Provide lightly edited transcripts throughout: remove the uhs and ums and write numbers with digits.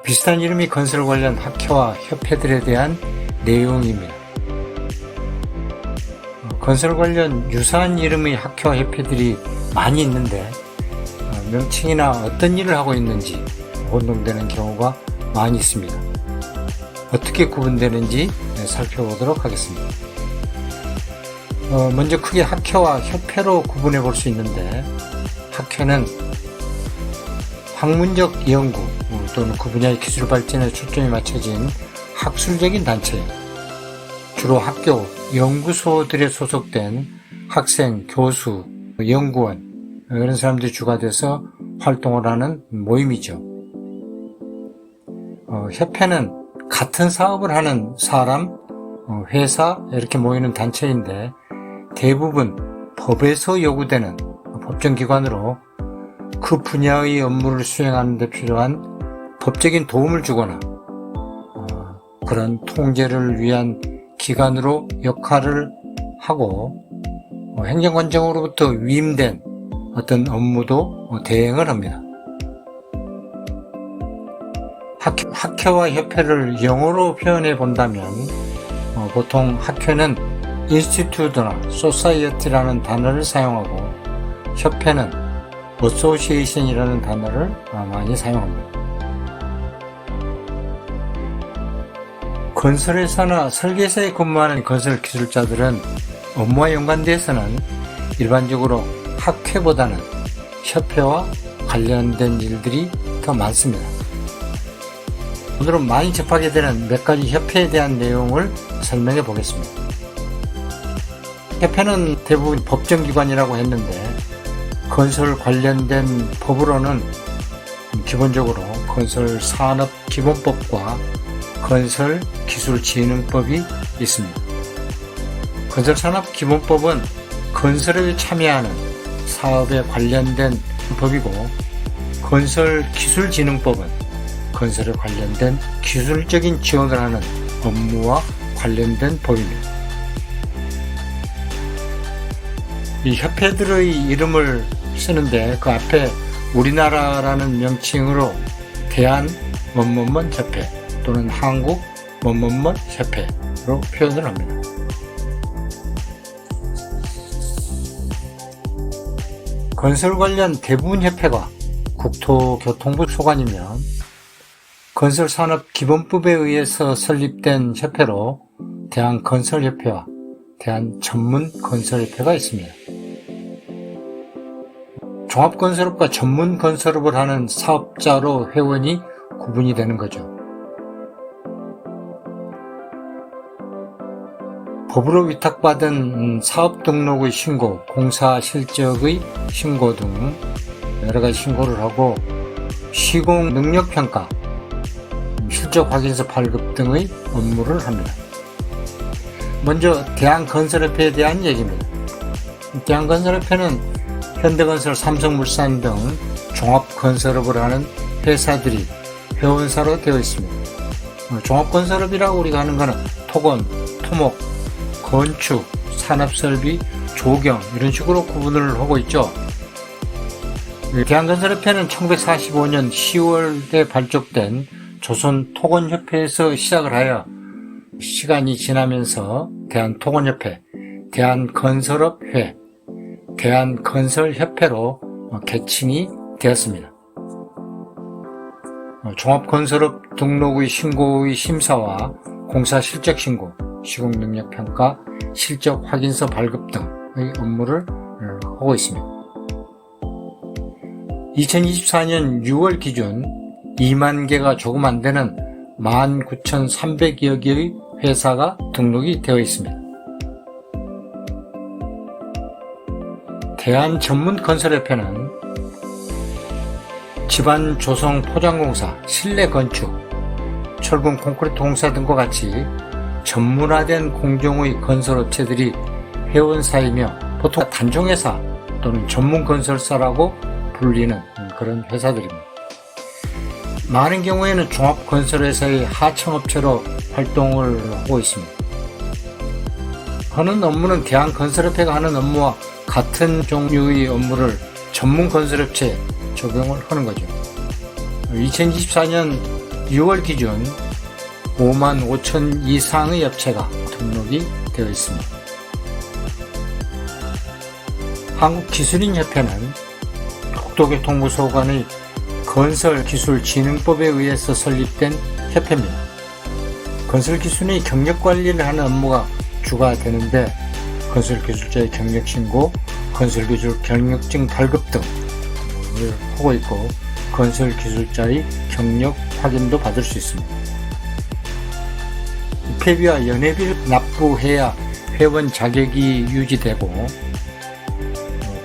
비슷한 이름의 건설 관련 학회와 협회들에 대한 내용입니다. 건설 관련 유사한 이름의 학회와 협회들이 많이 있는데 명칭이나 어떤 일을 하고 있는지 혼동되는 경우가 많이 있습니다. 어떻게 구분되는지 살펴보도록 하겠습니다. 먼저 크게 학회와 협회로 구분해 볼 수 있는데, 학회는 학문적 연구 또는 그 분야의 기술 발전에 초점이 맞춰진 학술적인 단체예요. 주로 학교, 연구소들에 소속된 학생, 교수, 연구원 이런 사람들이 주가 돼서 활동을 하는 모임이죠. 협회는 같은 사업을 하는 사람, 회사 이렇게 모이는 단체인데 대부분 법에서 요구되는 법정기관으로 그 분야의 업무를 수행하는 데 필요한 법적인 도움을 주거나 그런 통제를 위한 기관으로 역할을 하고 행정관청으로부터 위임된 어떤 업무도 대행을 합니다. 학회와 협회를 영어로 표현해 본다면 보통 학회는 인스티튜트나 소사이어티라는 단어를 사용하고 협회는 어소시에이션이라는 단어를 많이 사용합니다. 건설회사나 설계사에 근무하는 건설 기술자들은 업무와 연관돼서는 일반적으로 학회보다는 협회와 관련된 일들이 더 많습니다. 오늘은 많이 접하게 되는 몇 가지 협회에 대한 내용을 설명해 보겠습니다. 협회는 대부분 법정기관이라고 했는데 건설 관련된 법으로는 기본적으로 건설산업기본법과 건설기술진흥법이 있습니다. 건설산업기본법은 건설에 참여하는 사업에 관련된 법이고, 건설기술진흥법은 건설에 관련된 기술적인 지원을 하는 업무와 관련된 법입니다. 이 협회들의 이름을 쓰는데 그 앞에 우리나라라는 명칭으로 대한 뭐뭐뭐 협회 또는 한국 뭐뭐뭐 협회로 표현을 합니다. 건설 관련 대부분 협회가 국토교통부 소관이면 건설산업기본법에 의해서 설립된 협회로 대한건설협회와 대한전문건설협회가 있습니다. 종합건설업과 전문건설업을 하는 사업자로 회원이 구분이 되는 거죠. 법으로 위탁받은 사업 등록의 신고, 공사 실적의 신고 등 여러가지 신고를 하고 시공 능력평가, 실적 확인서 발급 등의 업무를 합니다. 먼저 대한건설협회에 대한 얘기입니다. 대한건설협회는 현대건설, 삼성물산 등 종합건설업을 하는 회사들이 회원사로 되어 있습니다. 종합건설업이라고 우리가 하는 것은 토건, 토목, 건축, 산업설비, 조경 이런 식으로 구분을 하고 있죠. 대한건설협회는 1945년 10월에 발족된 조선토건협회에서 시작을 하여 시간이 지나면서 대한토건협회, 대한건설업회, 대한건설협회로 개칭이 되었습니다. 종합건설업 등록의 신고의 심사와 공사 실적 신고, 시공능력평가, 실적 확인서 발급 등의 업무를 하고 있습니다. 2024년 6월 기준 2만 개가 조금 안 되는 19,300여 개의 회사가 등록이 되어 있습니다. 대한전문건설협회는 집안 조성 포장공사, 실내 건축, 철근 콘크리트 공사 등과 같이 전문화된 공정의 건설업체들이 회원사이며 보통 단종회사 또는 전문건설사라고 불리는 그런 회사들입니다. 많은 경우에는 종합건설회사의 하청업체로 활동을 하고 있습니다. 하는 업무는 대한건설협회가 하는 업무와 같은 종류의 업무를 전문건설업체에 적용을 하는 거죠. 2024년 6월 기준 5만 5천 이상의 업체가 등록이 되어 있습니다. 한국기술인협회는 국토교통부 소관의 건설기술진흥법에 의해서 설립된 협회입니다. 건설기술의 경력관리를 하는 업무가 주가 되는데 건설기술자의 경력신고, 건설기술 경력증 발급 등을 하고 있고 건설기술자의 경력 확인도 받을 수 있습니다. 입회비와 연회비를 납부해야 회원 자격이 유지되고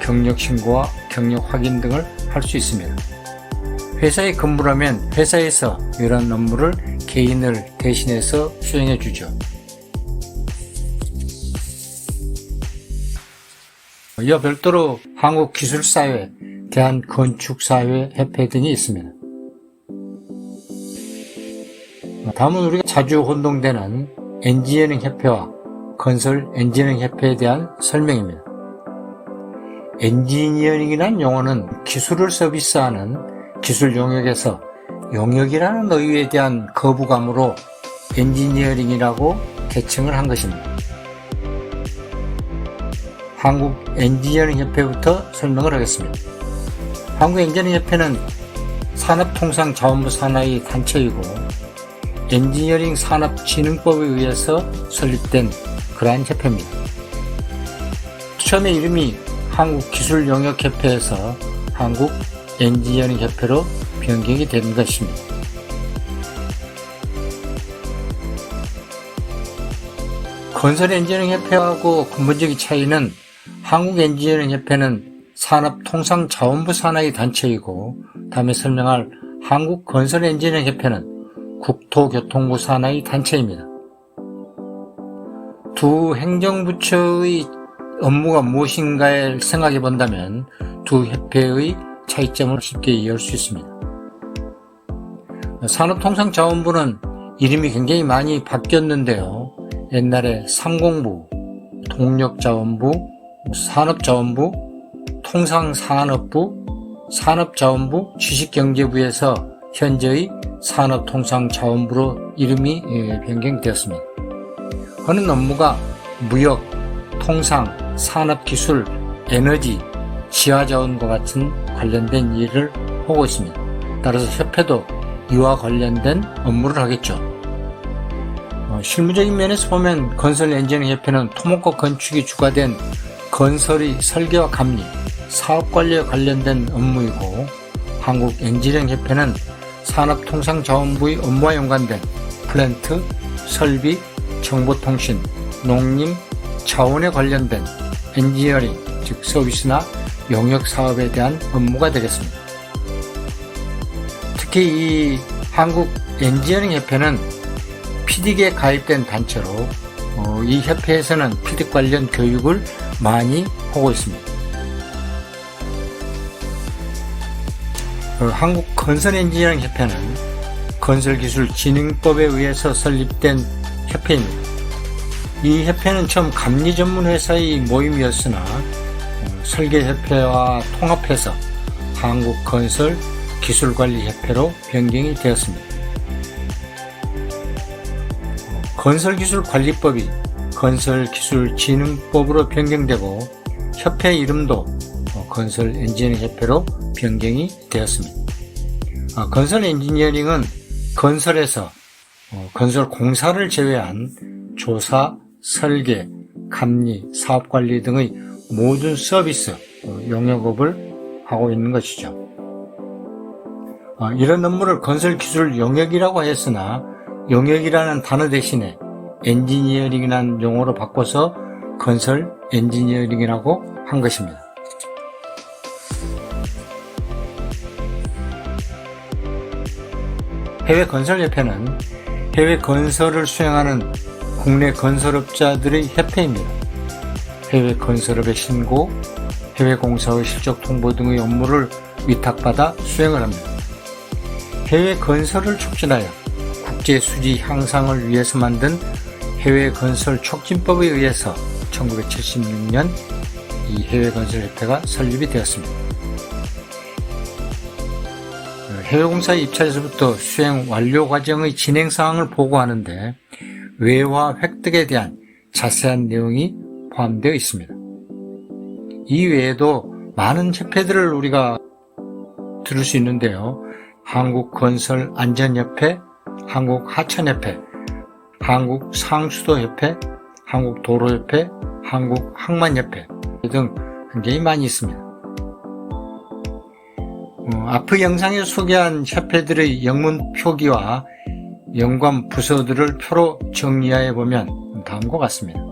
경력신고와 경력 확인 등을 할 수 있습니다. 회사에 근무를 하면 회사에서 이런 업무를 개인을 대신해서 수행해 주죠. 이와 별도로 한국기술사회, 대한건축사회협회 등이 있습니다. 다음은 우리가 자주 혼동되는 엔지니어링협회와 건설엔지니어링협회에 대한 설명입니다. 엔지니어링이라는 용어는 기술을 서비스하는 기술 영역에서 영역이라는 의의에 대한 거부감으로 엔지니어링이라고 개칭을 한 것입니다. 한국엔지니어링협회부터 설명을 하겠습니다. 한국엔지니어링협회는 산업통상자원부 산하의 단체이고 엔지니어링 산업진흥법에 의해서 설립된 그러한 협회입니다. 처음에 이름이 한국기술영역협회에서 한국엔지니어링협회로 변경이 된 것입니다. 건설엔지니어링협회하고 근본적인 차이는 한국엔지니어링협회는 산업통상자원부 산하의 단체이고 다음에 설명할 한국건설엔지니어링협회는 국토교통부 산하의 단체입니다. 두 행정부처의 업무가 무엇인가를 생각해 본다면 두 협회의 차이점을 쉽게 이해할 수 있습니다. 산업통상자원부는 이름이 굉장히 많이 바뀌었는데요. 옛날에 상공부, 동력자원부, 산업자원부, 통상산업부, 산업자원부, 지식경제부에서 현재의 산업통상자원부로 이름이 변경되었습니다. 하는 업무가 무역, 통상, 산업기술, 에너지, 지하자원과 같은 관련된 일을 하고 있습니다. 따라서 협회도 이와 관련된 업무를 하겠죠. 실무적인 면에서 보면 건설엔지니어링협회는 토목과 건축이 주가 된 건설의 설계와 감리, 사업관리와 관련된 업무이고 한국엔지니어링협회는 산업통상자원부의 업무와 연관된 플랜트, 설비, 정보통신, 농림, 자원에 관련된 엔지니어링, 즉 서비스나 용역사업에 대한 업무가 되겠습니다. 특히 이 한국엔지니어링협회는 PD계에 가입된 단체로 이 협회에서는 PD 관련 교육을 많이 하고 있습니다. 한국건설엔지니어링협회는 건설기술진흥법에 의해서 설립된 협회입니다. 이 협회는 처음 감리 전문 회사의 모임이었으나 설계협회와 통합해서 한국건설기술관리협회로 변경이 되었습니다. 건설기술관리법이 건설기술진흥법으로 변경되고 협회 이름도 건설엔지니어링협회로 변경이 되었습니다. 건설엔지니어링은 건설에서 건설공사를 제외한 조사, 설계, 감리, 사업관리 등의 모든 서비스, 용역업을 하고 있는 것이죠. 이런 업무를 건설기술 영역이라고 했으나 영역이라는 단어 대신에 엔지니어링이라는 용어로 바꿔서 건설 엔지니어링이라고 한 것입니다. 해외건설협회는 해외 건설을 수행하는 국내 건설업자들의 협회입니다. 해외 건설업의 신고, 해외 공사의 실적 통보 등의 업무를 위탁받아 수행을 합니다. 해외 건설을 촉진하여 국제 수지 향상을 위해서 만든 해외 건설 촉진법에 의해서 1976년 이 해외 건설협회가 설립이 되었습니다. 해외공사 입찰에서부터 수행 완료 과정의 진행 사항을 보고하는데 외화 획득에 대한 자세한 내용이 포함되어 있습니다. 이 외에도 많은 협회들을 우리가 들을 수 있는데요. 한국건설안전협회, 한국하천협회, 한국상수도협회, 한국도로협회, 한국항만협회 등 굉장히 많이 있습니다. 앞의 영상에 소개한 협회들의 영문 표기와 연관 부서들을 표로 정리하여 보면 다음과 같습니다.